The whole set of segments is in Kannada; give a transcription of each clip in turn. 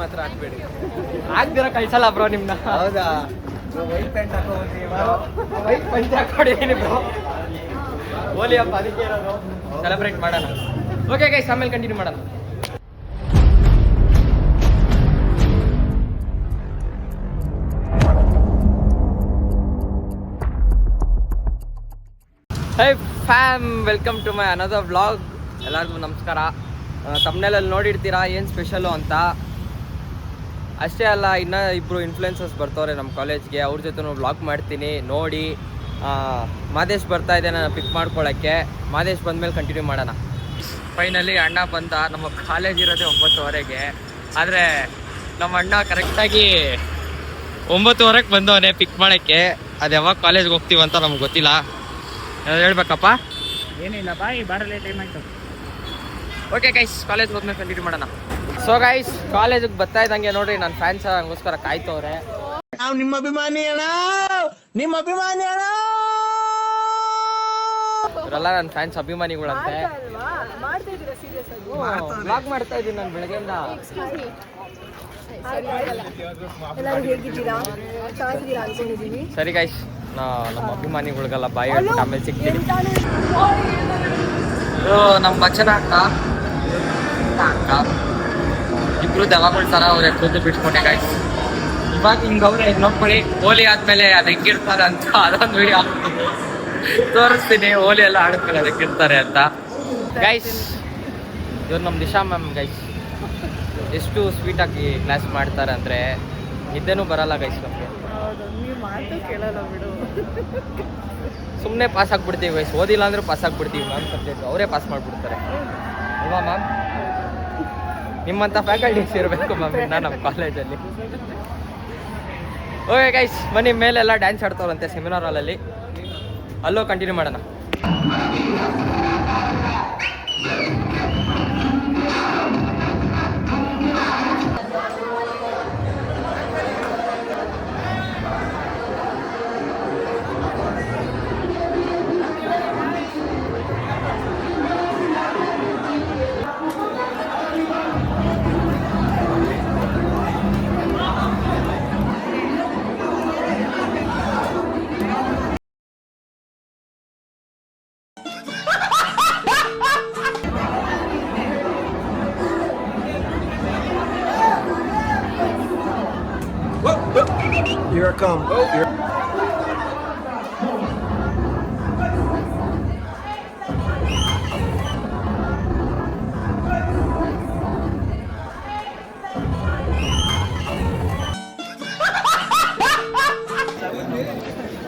ಮಾತ್ರ ಹಾಕ್ಬೇಡಿ. ಆಗ್ದಿರ ಕಳ್ಸಲ್ಲ ಬ್ರೋ ನಿಮ್ನ. ಹೌದಾ? ವೈಟ್ ಪ್ಯಾಂಟ್ ಹಾಕೋಬಂದಿ, ವೈಟ್ ಪಂಚೆ ಹಾಕೊಂಡಿದ್ದೀನಿ ಬ್ರೋ. ಹೋಲಿ ಹಬ್ಬ ಅದಕ್ಕೆ ಇರೋದು, ಸೆಲೆಬ್ರೇಟ್ ಮಾಡೋಣ. ಓಕೆ ಗೈಸ್, ಆಮೇಲೆ ಕಂಟಿನ್ಯೂ ಮಾಡೋಣ. Hey fam, welcome to my another vlog. ಎಲ್ಲರಿಗೂ ನಮಸ್ಕಾರ. ತಮ್ಮನೇಲಲ್ಲಿ ನೋಡಿರ್ತೀರಾ ಏನು ಸ್ಪೆಷಲು ಅಂತ. ಅಷ್ಟೇ ಅಲ್ಲ, ಇನ್ನೂ ಇಬ್ಬರು ಇನ್ಫ್ಲುಯೆನ್ಸರ್ಸ್ ಬರ್ತವ್ರೆ ನಮ್ಮ ಕಾಲೇಜ್ಗೆ. ಅವ್ರ ಜೊತೆ ವ್ಲಾಗ್ ಮಾಡ್ತೀನಿ ನೋಡಿ. ಮಾದೇಶ್ ಬರ್ತಾ ಇದೆ ನಾನು ಪಿಕ್ ಮಾಡ್ಕೊಳ್ಳೋಕ್ಕೆ. ಮಾದೇಶ್ ಬಂದಮೇಲೆ ಕಂಟಿನ್ಯೂ ಮಾಡೋಣ. ಫೈನಲಿ ಅಣ್ಣ ಬಂದ. ನಮ್ಮ ಕಾಲೇಜ್ ಇರೋದೇ 9:30ಗೆ, ಆದರೆ ನಮ್ಮ ಅಣ್ಣ ಕರೆಕ್ಟಾಗಿ 9:30ಗೆ ಬಂದವನೇ ಪಿಕ್ ಮಾಡೋಕ್ಕೆ. ಅದು ಯಾವಾಗ ಕಾಲೇಜ್ಗೆ ಹೋಗ್ತೀವಂತ ನಮ್ಗೆ ಗೊತ್ತಿಲ್ಲ. ಹೇಳ್ಬೇಕಪ್ಪ? ಏನಿಲ್ಲ ಬಾಯ್, ಬರಲೇ ಟೈಮ್ ಆಯ್ತು. ಓಕೆ ಗೈಸ್, ಕಾಲೇಜ್ಗೆ ಹೋದ್ಮೇಲೆ ಕಂಟಿನ್ಯೂ ಮಾಡೋಣ. ಸೊ ಗೈಸ್, ಕಾಲೇಜಿಗೆ ಬರ್ತಾ ಇದ್ದಂಗೆ ನೋಡ್ರಿ ನನ್ನ ಫ್ಯಾನ್ಸ್ ಹಂಗೋಸ್ಕರ ಕಾಯ್ತವ್ರೆ. ನಾವು ನಿಮ್ಮ ಅಭಿಮಾನಿ ಅಣ್ಣ, ನಿಮ್ಮ ಅಭಿಮಾನಿ ಅಣ್ಣ. ಇವರೆಲ್ಲ ನನ್ನ ಫ್ಯಾನ್ಸ್ ಅಭಿಮಾನಿಗಳಂತೆ. ವ್ಲಾಗ್ ಮಾಡ್ತಾ ಇದ್ದೀನಿ ನಾನು ಬೆಳಗ್ಗೆಯಿಂದ. ಸರಿ ಗೈಸ್, ನಮ್ಮ ಅಭಿಮಾನಿಗಳಿಗೆಲ್ಲ ಬಾಯಿ ಹೇಳ್ಬಿಟ್ಟು ಆಮೇಲೆ ಸಿಗ್ತೀನಿ. ನಮ್ಮ ಬಚ್ಚನ ಅಕ್ಕ ಇಬ್ರು ದೆವ್ವಗಳ ಅವ್ರೆ ಕೂತು ಬಿಟ್ಕೊಂಡೆ ಗೈಸ್. ಇವಾಗ ಹಿಂಗೆ ಅವ್ರೆ ನೋಡ್ಕೊಳ್ಳಿ. ಹೋಲಿ ಆದ್ಮೇಲೆ ಅದು ಹೆಂಗಿರ್ತಾರೆ ಅಂತ ಅದೊಂದು ವಿಡಿಯೋ ತೋರಿಸ್ತೀನಿ. ಹೋಲಿ ಎಲ್ಲ ಆಡಿದ್ಮೇಲೆ ಅದು ಹೆಂಗಿರ್ತಾರೆ ಅಂತ ಗೈಸ್. ಇವ್ರು ನಮ್ಮ ದಿಶಾ ಮ್ಯಾಮ್ ಗೈಸ್. ಎಷ್ಟು ಸ್ವೀಟಾಗಿ ಕ್ಲಾಸ್ ಮಾಡ್ತಾರೆ ಅಂದರೆ ನಿದ್ದೆನೂ ಬರಲ್ಲ ಗೈಸ್ ನಮಗೆ. ಸುಮ್ಮನೆ ಪಾಸ್ ಆಗ್ಬಿಡ್ತೀವಿ ಗೈಸ್. ಓದಿಲ್ಲ ಅಂದರೂ ಪಾಸ್ ಆಗ್ಬಿಡ್ತೀವಿ ಮ್ಯಾಮ್ ಸಬ್ಜೆಕ್ಟ್. ಅವರೇ ಪಾಸ್ ಮಾಡಿಬಿಡ್ತಾರೆ ಅಲ್ವಾ ಮ್ಯಾಮ್? ನಿಮ್ಮಂಥ ಫ್ಯಾಕಲ್ಟೀಸ್ ಇರಬೇಕು ಮ್ಯಾಮ್ ಇನ್ನು ನಮ್ಮ ಕಾಲೇಜಲ್ಲಿ. ಓಕೆ ಗೈಸ್, ಬನ್ನಿ. ಮೇಲೆಲ್ಲ ಡ್ಯಾನ್ಸ್ ಆಡ್ತಾವ್ರಂತೆ ಸೆಮಿನಾರ್ ಹಾಲಲ್ಲಿ. ಅಲ್ಲೋ ಕಂಟಿನ್ಯೂ ಮಾಡೋಣ. Here I come. Here.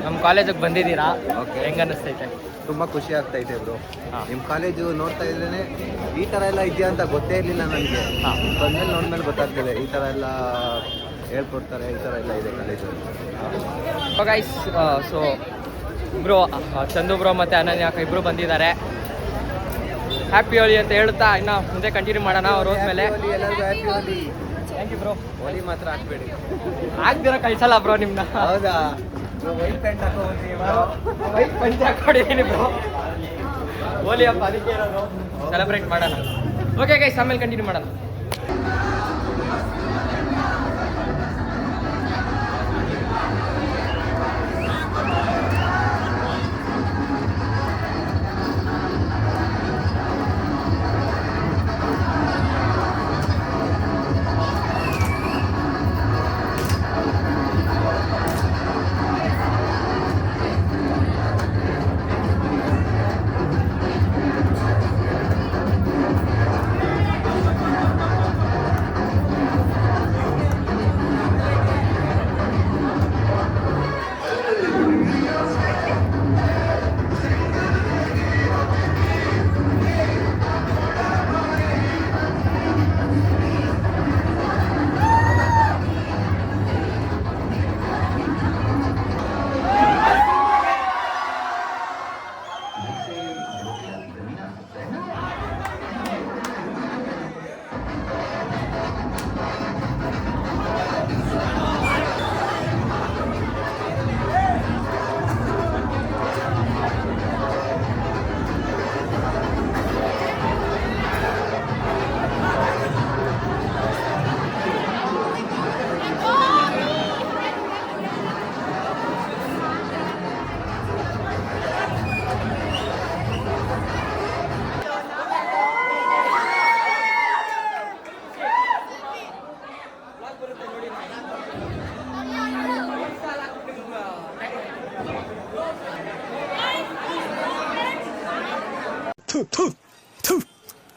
ನಮ್ಮ ಕಾಲೇಜಿಗೆ ಬಂದಿದ್ದೀರಾ? ಓಕೆ, ಹೆಂಗೆ ಅನ್ನಿಸ್ತೈತೆ? ತುಂಬ ಖುಷಿ ಆಗ್ತೈತೆ ಬ್ರೋ. ನಿಮ್ಮ ಕಾಲೇಜು ನೋಡ್ತಾ ಇದ್ರೇ ಈ ಥರ ಎಲ್ಲ ಇದೆಯಾ ಅಂತ ಗೊತ್ತೇ ಇರಲಿಲ್ಲ ನನಗೆ. ಬಂದಮೇಲೆ ನೋಡ್ಮೇಲೆ ಗೊತ್ತಾಗ್ತದೆ ಈ ಥರ ಎಲ್ಲ ಹೇಳ್ಕೊಡ್ತಾರೆ, ಈ ಥರ ಎಲ್ಲ ಇದೆ ಕಾಲೇಜು. ಗೈಸ್, ಸೊ ಇಬ್ಬರು ಚಂದು ಬ್ರೋ ಮತ್ತು ಅನನ್ಯ ಅಕ್ಕ ಇಬ್ಬರು ಬಂದಿದ್ದಾರೆ. ಹ್ಯಾಪಿ ಹೋಲಿ ಅಂತ ಹೇಳ್ತಾ ಇನ್ನು ಮುಂದೆ ಕಂಟಿನ್ಯೂ ಮಾಡೋಣ. ಅವ್ರು ಹೋದ್ಮೇಲೆ ಎಲ್ಲರಿಗೂ happy Holi. Thank you bro. Holi ಮಾತ್ರ ಹಾಕ್ಬೇಡಿ. ಆಗ್ದಿರ ಕಳ್ಸಲ್ಲ ಬ್ರೋ ನಿಮ್ನ. ಹೌದಾ? ವೈಟ್ ಪ್ಯಾಂಟ್ ಹಾಕೋಬಂದಿ, ವೈಟ್ ಪಂಚೆ ಹಾಕೊಂಡಿದ್ದೀನಿ ಬ್ರೋ. ಹೋಲಿ ಹಬ್ಬ ಅದಕ್ಕೆ ಇರೋದು, ಸೆಲೆಬ್ರೇಟ್ ಮಾಡೋಣ. ಓಕೆ ಗೈಸ್, ಆಮೇಲೆ ಕಂಟಿನ್ಯೂ ಮಾಡೋಣ.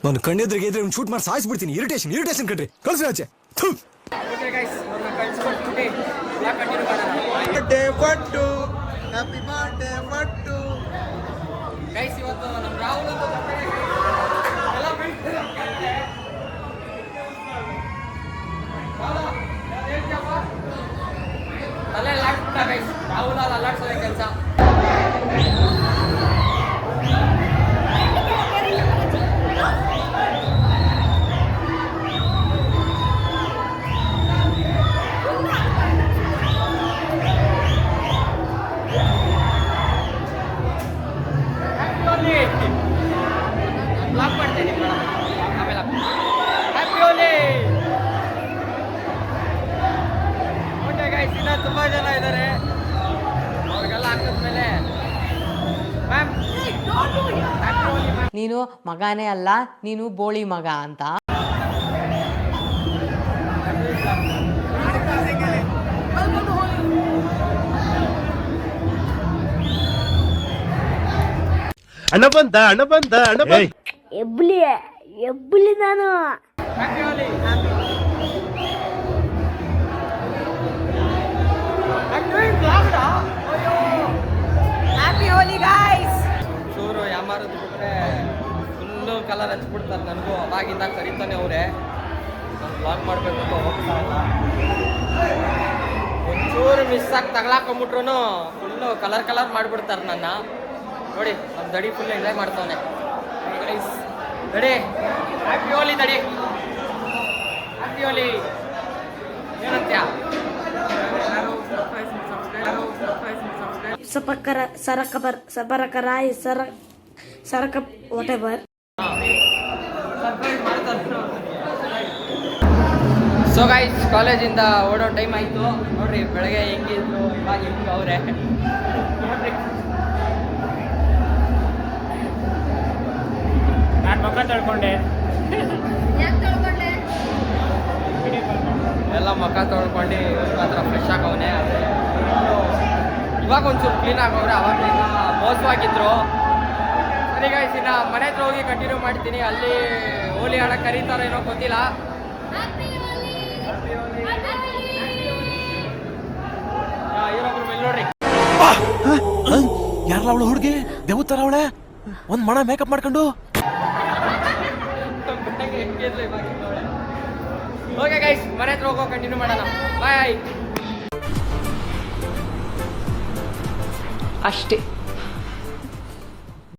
ನಾನು ಕಣ್ಣೆದ್ರಿಗೆ ಇದ್ರೆ ಶೂಟ್ ಮಾಡಿ ಸಾಯಿಸ್ಬಿಡ್ತೀನಿ. ಇರಿಟೇಷನ್ ಕಣ್ರಿ, ಕಳ್ಸಿ ಆಚೆ. ಓಕೆ ಗೈಸ್, ಅವ್ರನ್ನ ಕಳ್ಸ್ಕೊಟ್ಬಿಟ್ಟು ಬ್ಲಾಗ್ ಕಂಟಿನ್ಯೂ ಮಾಡೋಣ. Happy birthday but. ಗೈಸ್, ಇವತ್ತು ನಮ್ಮ ರಾಹುಲ್ ಅಂತ ಬರ್ತಾರೆ. ಎಲ್ಲ friends ತಲೆ ಅಲ್ಲಾಡ್ಸ್ಬಿಟ್ಟ ಗೈಸ್. ರಾಹುಲ್ ಅಲ್ಲಿ ಅಲ್ಲಾಡ್ಸೋದೇ ಕೆಲಸ. ಬ್ಲಾಕ್ ಮಾಡ್ತೇನೆ ಆಮೇಲೆ. ಹ್ಯಾಪಿ ಹೋಲಿ. ಓಕೆ ಗೈಸ್, ಇನ್ನ ತುಂಬಾ ಜನ ಇದ್ದಾರೆ. ಅವ್ರಿಗೆಲ್ಲ ಹಾಕಿದ್ಮೇಲೆ ಮ್ಯಾಮ್ ಹ್ಯಾಪಿ ಹೋಲಿ ಮ್ಯಾಮ್. ನೀನು ಮಗನೇ ಅಲ್ಲ, ನೀನು ಬೋಳಿ ಮಗ ಅಂತ. ಅಣ್ಣ ಬಂದ ಎಬ್ಬುಲಿ ನಾನು. ಹ್ಯಾಪಿ ಹೋಲಿ. ಹ್ಯಾಪಿ ಹೋಲಿ ಗಾಯ್ಸ್. ಚೂರು ಯಾಮಾರದು ಬಿಟ್ರೆ ಫುಲ್ಲು ಕಲರ್ ಹಚ್ಬಿಡ್ತಾರೆ. ನನಗೂ ಅವಾಗಿಂದ ಕರಿತಾನೆ ಅವರೇ. ನಾನು ಬ್ಲಾಗ್ ಮಾಡಬೇಕು ಅಂತ ಹೋಗ್ತಾ ಇಲ್ಲ. ಒಂಚೂರು ಮಿಸ್ ಆಗಿ ತಗೊಳಕೊಂಬಿಟ್ರು ಫುಲ್ಲು ಕಲರ್ ಮಾಡಿಬಿಡ್ತಾರೆ ನನ್ನ. ನೋಡಿ, ನಮ್ಮ ದಡಿ ಫುಲ್ ಎಂಜಾಯ್ ಮಾಡ್ತಾನೆ. ದಡಿ ಹ್ಯಾಪಿ ಹೋಲಿ. ದಡಿ ಹ್ಯಾಪಿ ಹೋಲಿ. ಏನಂತ್ಯ? ಸಬರಕರಾಯಿ ಸರಕ ವಾಟೆವರ್. ಸೊ ಗೈಸ್, ಕಾಲೇಜಿಂದ ಓಡೋ ಟೈಮ್ ಆಯಿತು. ನೋಡ್ರಿ, ಬೆಳಗ್ಗೆ ಹೆಂಗಿದ್ರು, ಇವಾಗ ಹೆಂಗೆ ಅವರೇ. ನಾನು ಮುಖ ತೊಳ್ಕೊಂಡೆ. ಎಲ್ಲ ಮುಖ ತೊಳ್ಕೊಂಡು ಮಾತ್ರ ಫ್ರೆಶ್ ಆಗವನೆ. ಇವಾಗ ಒಂಚೂರು ಕ್ಲೀನ್ ಆಗವ್ರೆ. ಅವಾಗಲಿಂದ ಮೋಸವಾಗಿದ್ರು. ಸರಿ ಗೈಸ್, ಇನ್ನು ಮನೆ ಹತ್ರ ಹೋಗಿ ಕಂಟಿನ್ಯೂ ಮಾಡ್ತೀನಿ. ಅಲ್ಲಿ ಹೋಲಿ ಆಡಕ್ಕೆ ಕರೀತಾರೋ ಏನೋ ಗೊತ್ತಿಲ್ಲ. ಇವ್ರೊಬ್ರು ಮೇಲೆ ನೋಡ್ರಿ. ಯಾರಲ್ಲ ಅವಳು ಹುಡುಗಿ ದೇವತರ ಅವಳೆ ಒಂದ್ ಮಣ ಮೇಕಪ್ ಮಾಡ್ಕೊಂಡು. ಓಕೆ ಗೈಸ್, ಮನೆ ಹತ್ರ ಹೋಗೋ ಕಂಟಿನ್ಯೂ ಮಾಡೋಣ. ಬಾಯ್. ಅಷ್ಟೇ.